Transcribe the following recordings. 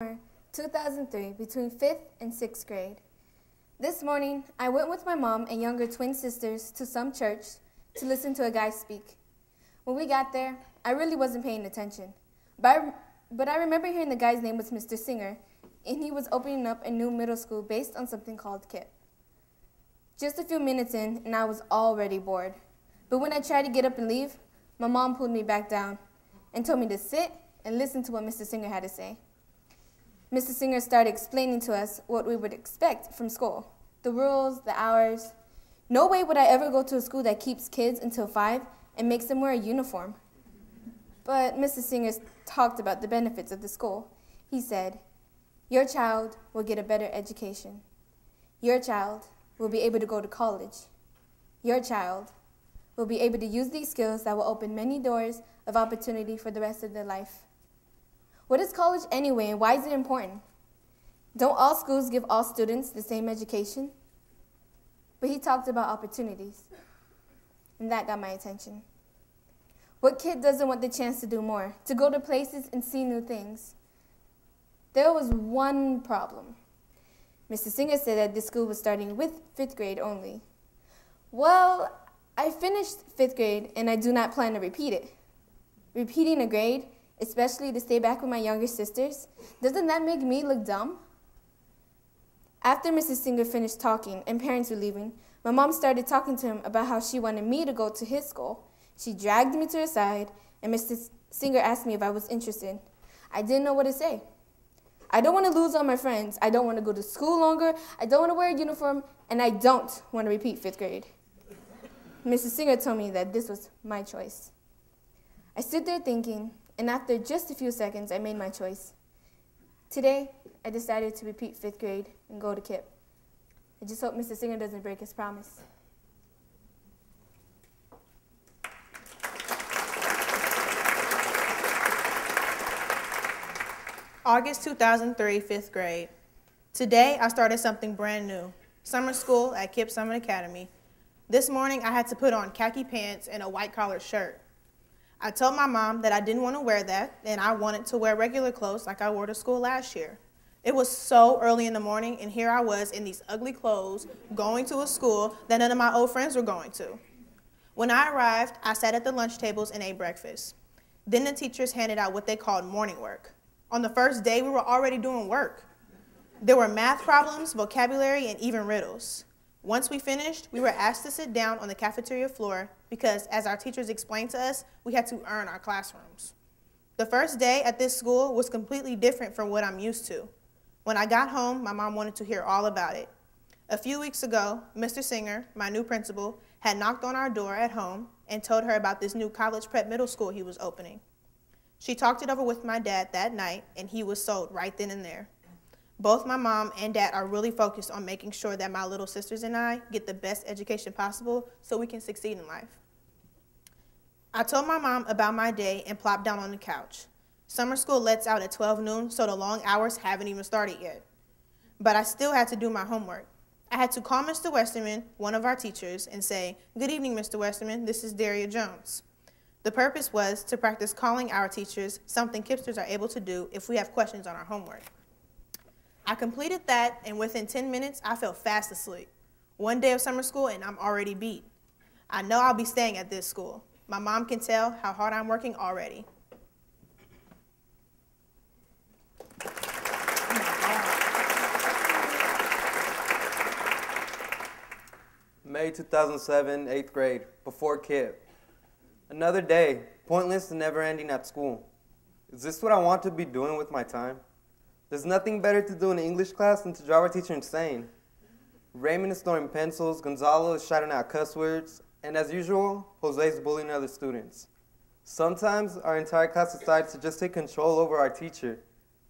2003 between 5th and 6th grade. This morning, I went with my mom and younger twin sisters to some church to listen to a guy speak. When we got there, I really wasn't paying attention. But I remember hearing the guy's name was Mr. Singer, and he was opening up a new middle school based on something called KIPP. Just a few minutes in, and I was already bored. But when I tried to get up and leave, my mom pulled me back down and told me to sit and listen to what Mr. Singer had to say. Mr. Singer started explaining to us what we would expect from school, the rules, the hours. No way would I ever go to a school that keeps kids until 5 and makes them wear a uniform. But Mr. Singer talked about the benefits of the school. He said, "Your child will get a better education. Your child will be able to go to college. Your child will be able to use these skills that will open many doors of opportunity for the rest of their life." What is college anyway, and why is it important? Don't all schools give all students the same education? But he talked about opportunities, and that got my attention. What kid doesn't want the chance to do more, to go to places and see new things? There was one problem. Mr. Singer said that this school was starting with 5th grade only. Well, I finished 5th grade, and I do not plan to repeat it. Repeating a grade, especially to stay back with my younger sisters, doesn't that make me look dumb? After Mrs. Singer finished talking and parents were leaving, my mom started talking to him about how she wanted me to go to his school. She dragged me to her side, and Mrs. Singer asked me if I was interested. I didn't know what to say. I don't want to lose all my friends. I don't want to go to school longer. I don't want to wear a uniform, and I don't want to repeat 5th grade. Mrs. Singer told me that this was my choice. I stood there thinking, and after just a few seconds, I made my choice. Today, I decided to repeat 5th grade and go to KIPP. I just hope Mr. Singer doesn't break his promise. August 2003, 5th grade. Today, I started something brand new, summer school at KIPP Summer Academy. This morning, I had to put on khaki pants and a white collared shirt. I told my mom that I didn't want to wear that, and I wanted to wear regular clothes like I wore to school last year. It was so early in the morning, and here I was in these ugly clothes, going to a school that none of my old friends were going to. When I arrived, I sat at the lunch tables and ate breakfast. Then the teachers handed out what they called morning work. On the first day, we were already doing work. There were math problems, vocabulary, and even riddles. Once we finished, we were asked to sit down on the cafeteria floor because, as our teachers explained to us, we had to earn our classrooms. The first day at this school was completely different from what I'm used to. When I got home, my mom wanted to hear all about it. A few weeks ago, Mr. Singer, my new principal, had knocked on our door at home and told her about this new college prep middle school he was opening. She talked it over with my dad that night, and he was sold right then and there. Both my mom and dad are really focused on making sure that my little sisters and I get the best education possible so we can succeed in life. I told my mom about my day and plopped down on the couch. Summer school lets out at 12 noon, so the long hours haven't even started yet. But I still had to do my homework. I had to call Mr. Westerman, one of our teachers, and say, "Good evening, Mr. Westerman, this is Daria Jones." The purpose was to practice calling our teachers, something KIPPsters are able to do if we have questions on our homework. I completed that, and within 10 minutes, I fell fast asleep. One day of summer school, and I'm already beat. I know I'll be staying at this school. My mom can tell how hard I'm working already. May 2007, 8th grade, before KIPP. Another day, pointless and never ending at school. Is this what I want to be doing with my time? There's nothing better to do in an English class than to drive our teacher insane. Raymond is throwing pencils, Gonzalo is shouting out cuss words, and as usual, Jose is bullying other students. Sometimes our entire class decides to just take control over our teacher.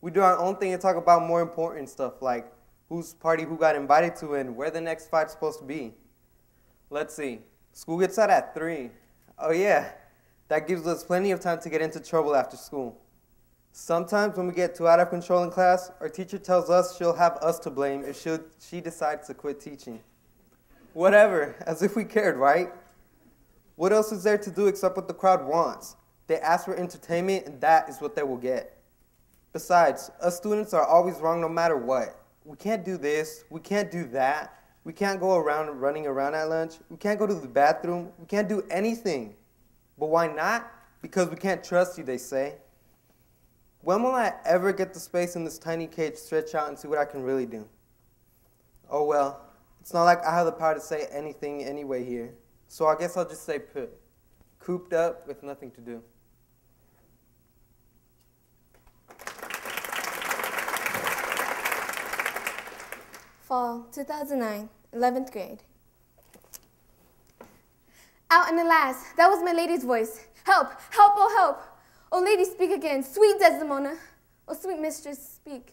We do our own thing and talk about more important stuff like whose party who got invited to and where the next fight's supposed to be. Let's see, school gets out at 3. Oh yeah, that gives us plenty of time to get into trouble after school. Sometimes when we get too out of control in class, our teacher tells us she'll have us to blame if she decides to quit teaching. Whatever, as if we cared, right? What else is there to do except what the crowd wants? They ask for entertainment, and that is what they will get. Besides, us students are always wrong no matter what. We can't do this, we can't do that. We can't go around running around at lunch. We can't go to the bathroom. We can't do anything. But why not? Because we can't trust you, they say. When will I ever get the space in this tiny cage stretch out and see what I can really do? Oh well, it's not like I have the power to say anything anyway here. So I guess I'll just stay put, cooped up with nothing to do. Fall 2009, 11th grade. Out and alas, that was my lady's voice. Help, help, oh help. Oh lady, speak again. Sweet Desdemona. Oh sweet mistress, speak.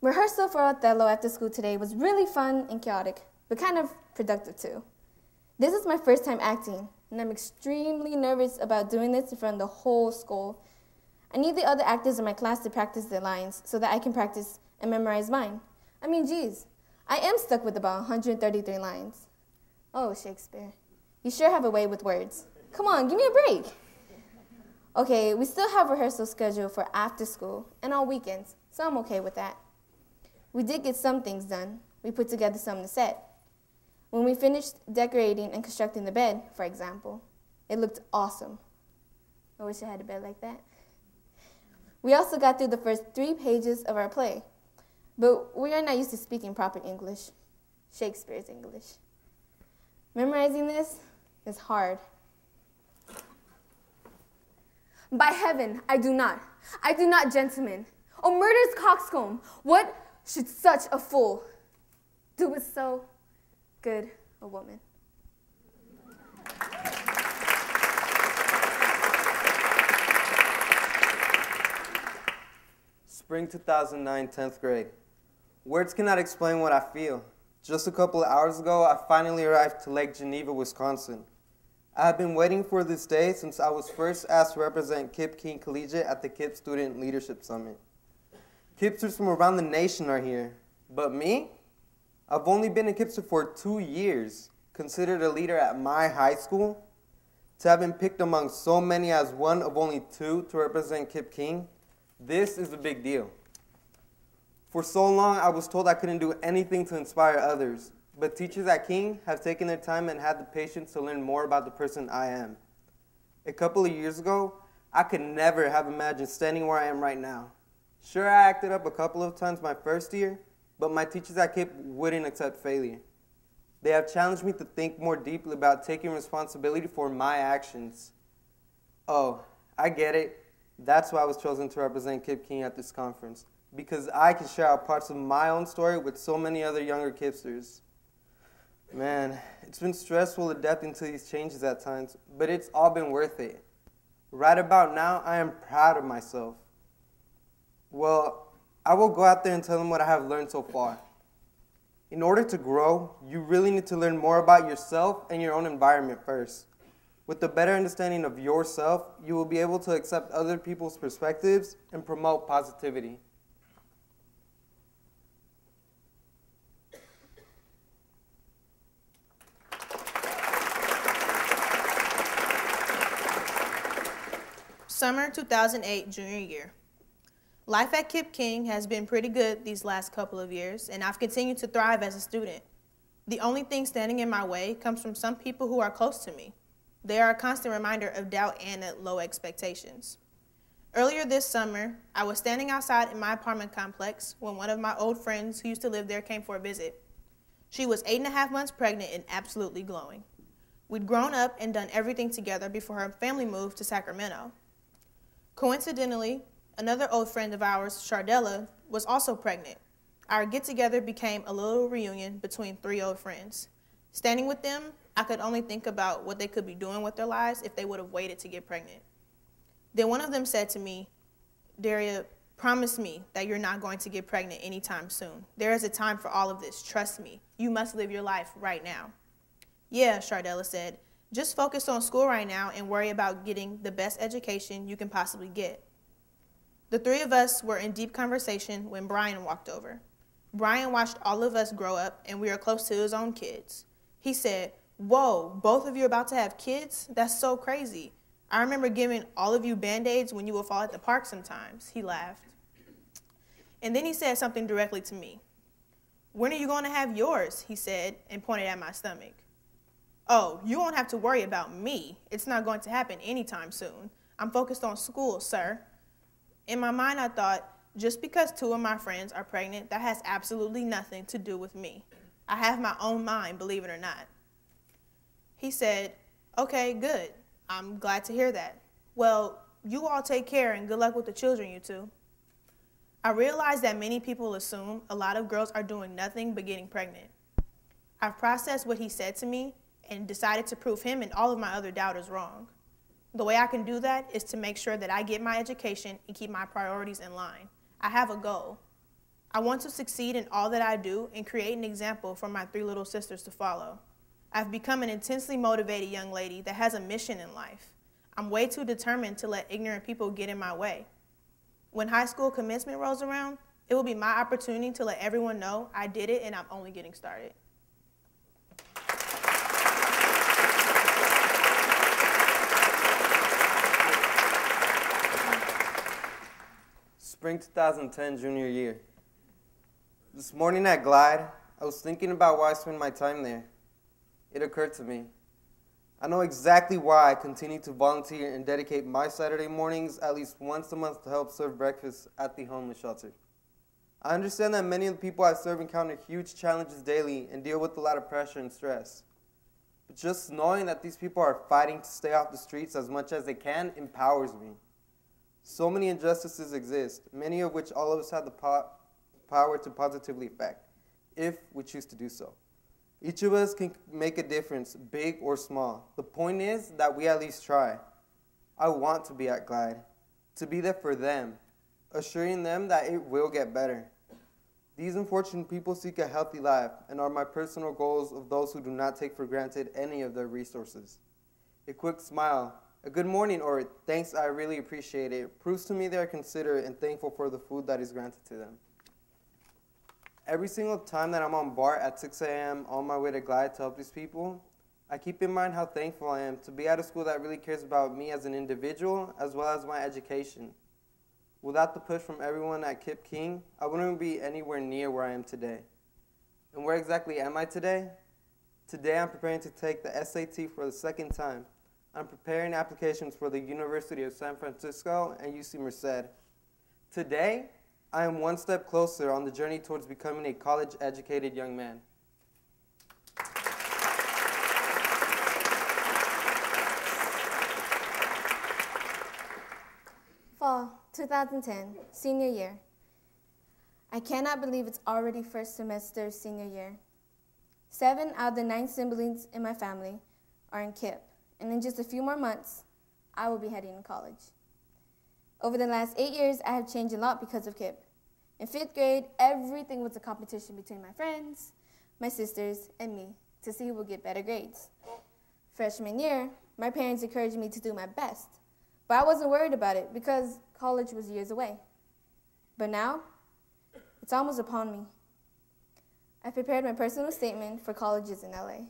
Rehearsal for Othello after school today was really fun and chaotic, but kind of productive too. This is my first time acting, and I'm extremely nervous about doing this in front of the whole school. I need the other actors in my class to practice their lines so that I can practice and memorize mine. I mean, geez, I am stuck with about 133 lines. Oh, Shakespeare, you sure have a way with words. Come on, give me a break. Okay, we still have rehearsal scheduled for after school and on weekends, so I'm okay with that. We did get some things done. We put together some in the set. When we finished decorating and constructing the bed, for example, it looked awesome. I wish I had a bed like that. We also got through the first 3 pages of our play, but we are not used to speaking proper English, Shakespeare's English. Memorizing this is hard. By heaven, I do not, gentlemen. Oh, murder's coxcomb, what should such a fool do with so good a woman? Spring 2009, 10th grade. Words cannot explain what I feel. Just a couple of hours ago, I finally arrived to Lake Geneva, Wisconsin. I have been waiting for this day since I was first asked to represent KIPP King Collegiate at the KIPP Student Leadership Summit. KIPPsters from around the nation are here, but me? I've only been a KIPPster for 2 years, considered a leader at my high school. To have been picked among so many as one of only 2 to represent KIPP King, this is a big deal. For so long, I was told I couldn't do anything to inspire others, but teachers at King have taken their time and had the patience to learn more about the person I am. A couple of years ago, I could never have imagined standing where I am right now. Sure, I acted up a couple of times my first year, but my teachers at KIPP wouldn't accept failure. They have challenged me to think more deeply about taking responsibility for my actions. Oh, I get it. That's why I was chosen to represent KIPP King at this conference, because I can share out parts of my own story with so many other younger KIPPsters. Man, it's been stressful adapting to these changes at times, but it's all been worth it. Right about now, I am proud of myself. Well, I will go out there and tell them what I have learned so far. In order to grow, you really need to learn more about yourself and your own environment first. With a better understanding of yourself, you will be able to accept other people's perspectives and promote positivity. Summer 2008, junior year. Life at KIPP King has been pretty good these last couple of years, and I've continued to thrive as a student. The only thing standing in my way comes from some people who are close to me. They are a constant reminder of doubt and low expectations. Earlier this summer, I was standing outside in my apartment complex when one of my old friends who used to live there came for a visit. She was 8.5 months pregnant and absolutely glowing. We'd grown up and done everything together before her family moved to Sacramento. Coincidentally, another old friend of ours, Shardella, was also pregnant. Our get-together became a little reunion between 3 old friends. Standing with them, I could only think about what they could be doing with their lives if they would have waited to get pregnant. Then one of them said to me, "Daria, promise me that you're not going to get pregnant anytime soon. There is a time for all of this, trust me. You must live your life right now." "Yeah," Shardella said, "just focus on school right now and worry about getting the best education you can possibly get." The 3 of us were in deep conversation when Brian walked over. Brian watched all of us grow up, and we are close to his own kids. He said, "Whoa, both of you are about to have kids? That's so crazy. I remember giving all of you Band-Aids when you would fall at the park sometimes. He laughed. And then he said something directly to me. When are you going to have yours? He said, and pointed at my stomach. Oh, you won't have to worry about me. It's not going to happen anytime soon. I'm focused on school, sir. In my mind, I thought, just because 2 of my friends are pregnant, that has absolutely nothing to do with me. I have my own mind, believe it or not. He said, okay, good. I'm glad to hear that. Well, you all take care and good luck with the children, you two. I realized that many people assume a lot of girls are doing nothing but getting pregnant. I've processed what he said to me and decided to prove him and all of my other doubters wrong. The way I can do that is to make sure that I get my education and keep my priorities in line. I have a goal. I want to succeed in all that I do and create an example for my 3 little sisters to follow. I've become an intensely motivated young lady that has a mission in life. I'm way too determined to let ignorant people get in my way. When high school commencement rolls around, it will be my opportunity to let everyone know I did it and I'm only getting started. Spring 2010, junior year. This morning at Glide, I was thinking about why I spend my time there. It occurred to me. I know exactly why I continue to volunteer and dedicate my Saturday mornings at least once a month to help serve breakfast at the homeless shelter. I understand that many of the people I serve encounter huge challenges daily and deal with a lot of pressure and stress. But just knowing that these people are fighting to stay off the streets as much as they can empowers me. So many injustices exist, many of which all of us have the power to positively affect, if we choose to do so. Each of us can make a difference, big or small. The point is that we at least try. I want to be at Glide, to be there for them, assuring them that it will get better. These unfortunate people seek a healthy life and are my personal goals of those who do not take for granted any of their resources. A quick smile, a good morning, or thanks, I really appreciate it, proves to me they are considerate and thankful for the food that is granted to them. Every single time that I'm on BART at 6 a.m. on my way to Glide to help these people, I keep in mind how thankful I am to be at a school that really cares about me as an individual as well as my education. Without the push from everyone at KIPP King, I wouldn't be anywhere near where I am today. And where exactly am I today? Today I'm preparing to take the SAT for the 2nd time. I'm preparing applications for the University of San Francisco and UC Merced. Today, I am one step closer on the journey towards becoming a college-educated young man. Fall 2010, senior year. I cannot believe it's already first semester senior year. 7 out of the 9 siblings in my family are in KIPP, and in just a few more months, I will be heading to college. Over the last 8 years, I have changed a lot because of KIPP. In 5th grade, everything was a competition between my friends, my sisters, and me to see who would get better grades. Freshman year, my parents encouraged me to do my best, but I wasn't worried about it because college was years away. But now, it's almost upon me. I prepared my personal statement for colleges in LA.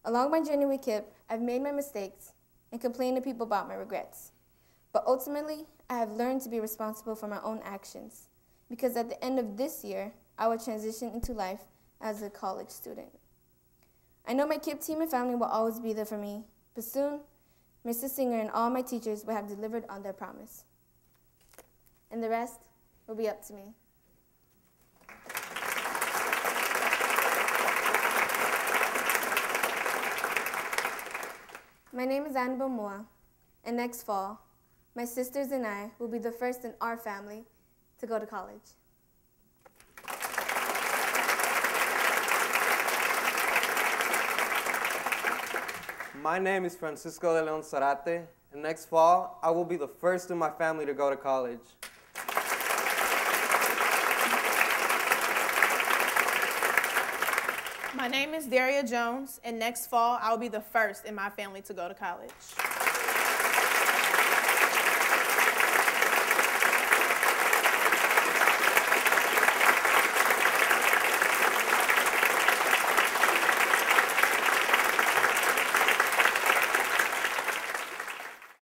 Along my journey with KIPP, I've made my mistakes and complained to people about my regrets. But ultimately, I have learned to be responsible for my own actions, because at the end of this year, I will transition into life as a college student. I know my KIPP team and family will always be there for me, but soon, Mrs. Singer and all my teachers will have delivered on their promise. And the rest will be up to me. My name is Annabelle Moa, and next fall, my sisters and I will be the first in our family to go to college. My name is Francisco de Leon Zarate, and next fall, I will be the first in my family to go to college. My name is Daria Jones, and next fall, I will be the first in my family to go to college.